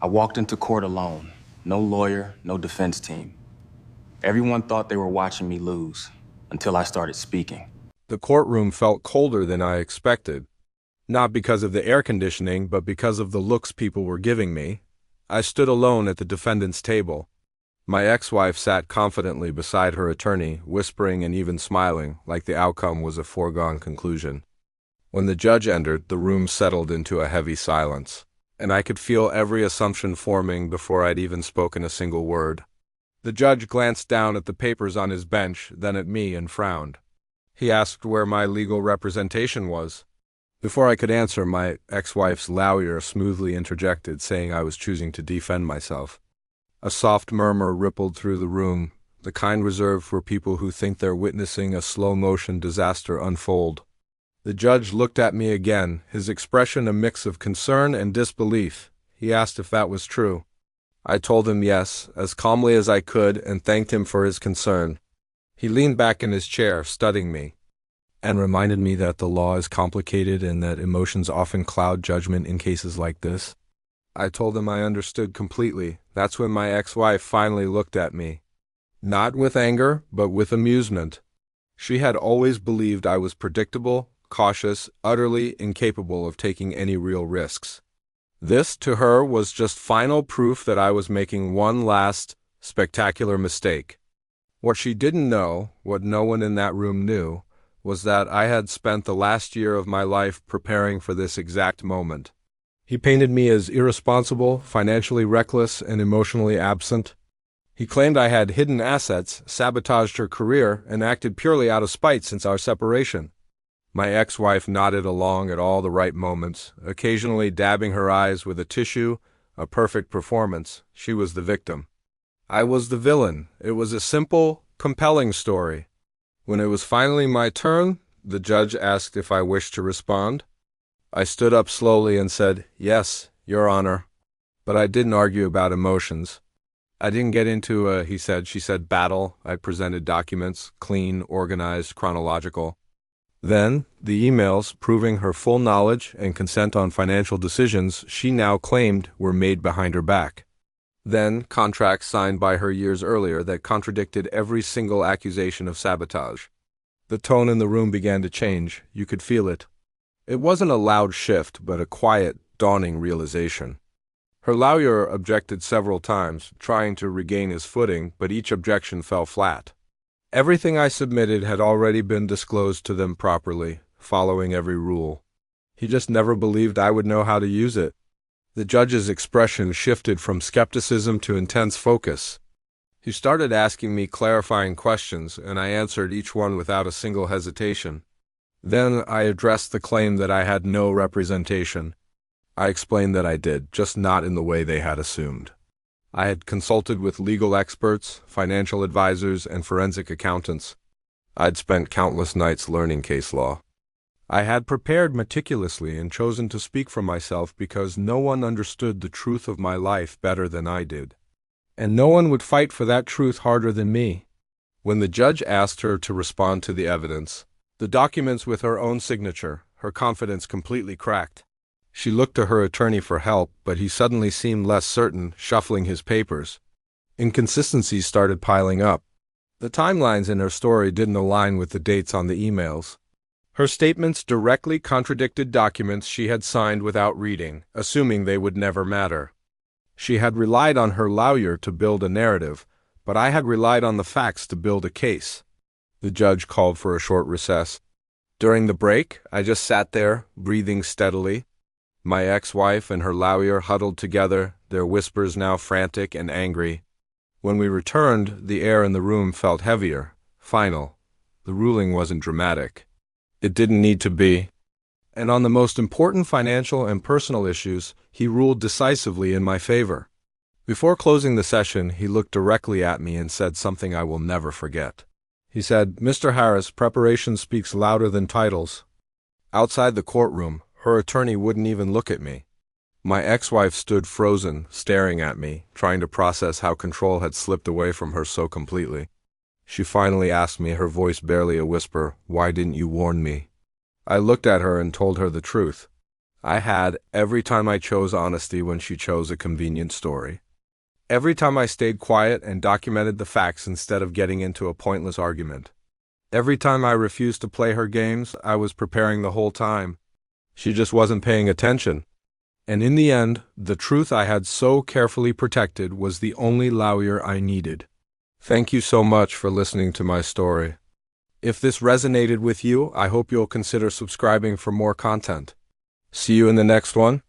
I walked into court alone. No lawyer, no defense team. Everyone thought they were watching me lose until I started speaking. The courtroom felt colder than I expected, not because of the air conditioning, but because of the looks people were giving me. I stood alone at the defendant's table. My ex-wife sat confidently beside her attorney, whispering and even smiling, like the outcome was a foregone conclusion. When the judge entered, the room settled into a heavy silence, and I could feel every assumption forming before I'd even spoken a single word. The judge glanced down at the papers on his bench, then at me, and frowned. He asked where my legal representation was. Before I could answer, my ex-wife's lawyer smoothly interjected, saying I was choosing to defend myself. A soft murmur rippled through the room, the kind reserved for people who think they're witnessing a slow-motion disaster unfold. The judge looked at me again, his expression a mix of concern and disbelief. He asked if that was true. I told him yes, as calmly as I could, and thanked him for his concern. He leaned back in his chair, studying me, and reminded me that the law is complicated and that emotions often cloud judgment in cases like this. I told him I understood completely. That's when my ex-wife finally looked at me. Not with anger, but with amusement. She had always believed I was predictable, cautious, utterly incapable of taking any real risks. This, to her, was just final proof that I was making one last, spectacular mistake. What she didn't know, what no one in that room knew, was that I had spent the last year of my life preparing for this exact moment. He painted me as irresponsible, financially reckless, and emotionally absent. He claimed I had hidden assets, sabotaged her career, and acted purely out of spite since our separation. My ex-wife nodded along at all the right moments, occasionally dabbing her eyes with a tissue, a perfect performance. She was the victim. I was the villain. It was a simple, compelling story. When it was finally my turn, the judge asked if I wished to respond. I stood up slowly and said, "Yes, Your Honor." But I didn't argue about emotions. I didn't get into a he said, she said battle. I presented documents, clean, organized, chronological. Then, the emails proving her full knowledge and consent on financial decisions she now claimed were made behind her back. Then, contracts signed by her years earlier that contradicted every single accusation of sabotage. The tone in the room began to change. You could feel it. It wasn't a loud shift, but a quiet, dawning realization. Her lawyer objected several times, trying to regain his footing, but each objection fell flat. Everything I submitted had already been disclosed to them properly, following every rule. He just never believed I would know how to use it. The judge's expression shifted from skepticism to intense focus. He started asking me clarifying questions, and I answered each one without a single hesitation. Then I addressed the claim that I had no representation. I explained that I did, just not in the way they had assumed. I had consulted with legal experts, financial advisors, and forensic accountants. I'd spent countless nights learning case law. I had prepared meticulously and chosen to speak for myself because no one understood the truth of my life better than I did. And no one would fight for that truth harder than me. When the judge asked her to respond to the evidence, the documents with her own signature, her confidence completely cracked. She looked to her attorney for help, but he suddenly seemed less certain, shuffling his papers. Inconsistencies started piling up. The timelines in her story didn't align with the dates on the emails. Her statements directly contradicted documents she had signed without reading, assuming they would never matter. She had relied on her lawyer to build a narrative, but I had relied on the facts to build a case. The judge called for a short recess. During the break, I just sat there, breathing steadily. My ex-wife and her lawyer huddled together, their whispers now frantic and angry. When we returned, the air in the room felt heavier, final. The ruling wasn't dramatic. It didn't need to be. And on the most important financial and personal issues, he ruled decisively in my favor. Before closing the session, he looked directly at me and said something I will never forget. He said, "Mr. Harris, preparation speaks louder than titles." Outside the courtroom, her attorney wouldn't even look at me. My ex-wife stood frozen, staring at me, trying to process how control had slipped away from her so completely. She finally asked me, her voice barely a whisper, "Why didn't you warn me?" I looked at her and told her the truth. I had every time I chose honesty when she chose a convenient story. Every time I stayed quiet and documented the facts instead of getting into a pointless argument. Every time I refused to play her games, I was preparing the whole time. She just wasn't paying attention. And in the end, the truth I had so carefully protected was the only lawyer I needed. Thank you so much for listening to my story. If this resonated with you, I hope you'll consider subscribing for more content. See you in the next one.